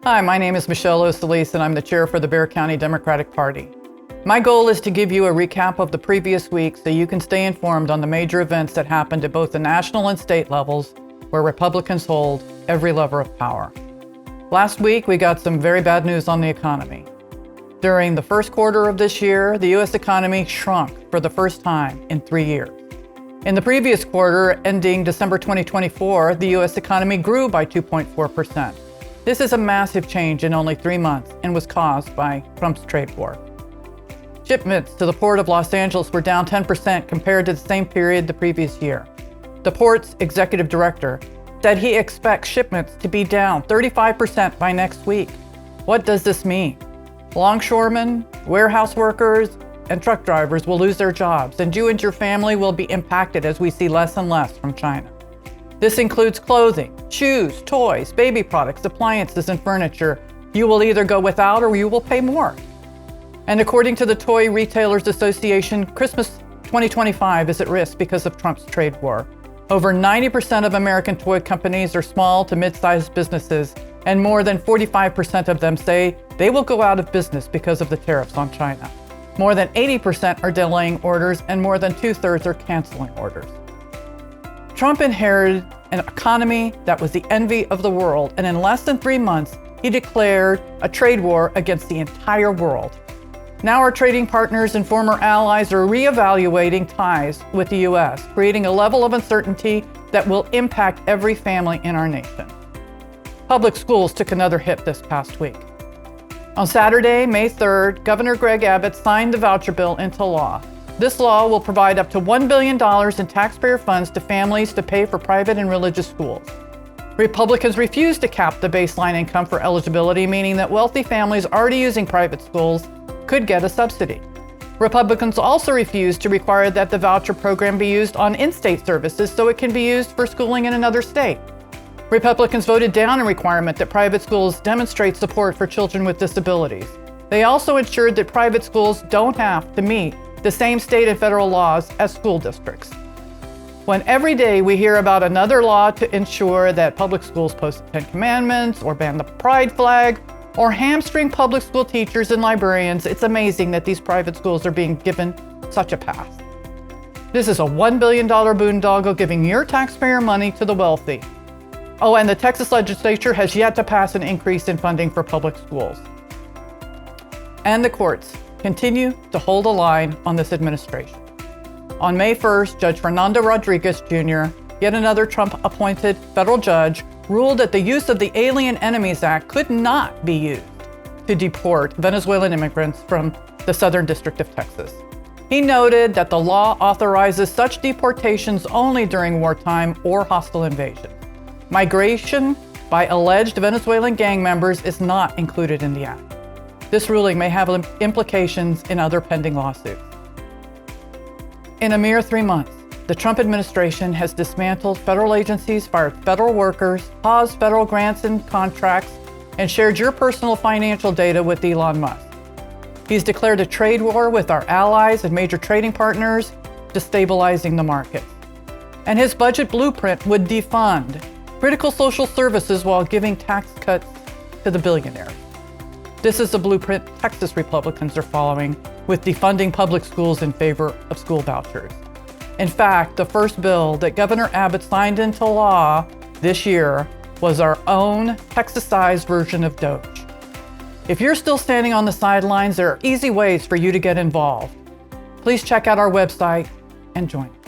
Hi, my name is Michelle Osalise, and I'm the chair for the Bexar County Democratic Party. My goal is to give you a recap of the previous week so you can stay informed on the major events that happened at both the national and state levels where Republicans hold every lever of power. Last week, we got some very bad news on the economy. During the first quarter of this year, the U.S. economy shrunk for the first time in 3 years. In the previous quarter, ending December 2024, the U.S. economy grew by 2.4%. This is a massive change in only 3 months and was caused by Trump's trade war. Shipments to the Port of Los Angeles were down 10% compared to the same period the previous year. The port's executive director said he expects shipments to be down 35% by next week. What does this mean? Longshoremen, warehouse workers, and truck drivers will lose their jobs, and you and your family will be impacted as we see less and less from China. This includes clothing, shoes, toys, baby products, appliances, and furniture. You will either go without or you will pay more. And according to the Toy Retailers Association, Christmas 2025 is at risk because of Trump's trade war. Over 90% of American toy companies are small to mid-sized businesses, and more than 45% of them say they will go out of business because of the tariffs on China. More than 80% are delaying orders, and more than 2/3 are canceling orders. Trump inherited an economy that was the envy of the world, and in less than 3 months, he declared a trade war against the entire world. Now our trading partners and former allies are reevaluating ties with the U.S., creating a level of uncertainty that will impact every family in our nation. Public schools took another hit this past week. On Saturday, May 3rd, Governor Greg Abbott signed the Voucher bill into law. This law will provide up to $1 billion in taxpayer funds to families to pay for private and religious schools. Republicans refused to cap the baseline income for eligibility, meaning that wealthy families already using private schools could get a subsidy. Republicans also refused to require that the voucher program be used on in-state services so it can be used for schooling in another state. Republicans voted down a requirement that private schools demonstrate support for children with disabilities. They also ensured that private schools don't have to meet the same state and federal laws as school districts. When every day we hear about another law to ensure that public schools post the 10 Commandments or ban the pride flag or hamstring public school teachers and librarians, it's amazing that these private schools are being given such a pass. This is a $1 billion boondoggle giving your taxpayer money to the wealthy. Oh, and the Texas legislature has yet to pass an increase in funding for public schools. And the courts continue to hold a line on this administration. On May 1st, Judge Fernando Rodriguez Jr., yet another Trump-appointed federal judge, ruled that the use of the Alien Enemies Act could not be used to deport Venezuelan immigrants from the Southern District of Texas. He noted that the law authorizes such deportations only during wartime or hostile invasion. Migration by alleged Venezuelan gang members is not included in the act. This ruling may have implications in other pending lawsuits. In a mere 3 months, the Trump administration has dismantled federal agencies, fired federal workers, paused federal grants and contracts, and shared your personal financial data with Elon Musk. He's declared a trade war with our allies and major trading partners, destabilizing the market. And his budget blueprint would defund critical social services while giving tax cuts to the billionaires. This is the blueprint Texas Republicans are following, with defunding public schools in favor of school vouchers. In fact, the first bill that Governor Abbott signed into law this year was our own Texas-sized version of Doge. If you're still standing on the sidelines, there are easy ways for you to get involved. Please check out our website and join us.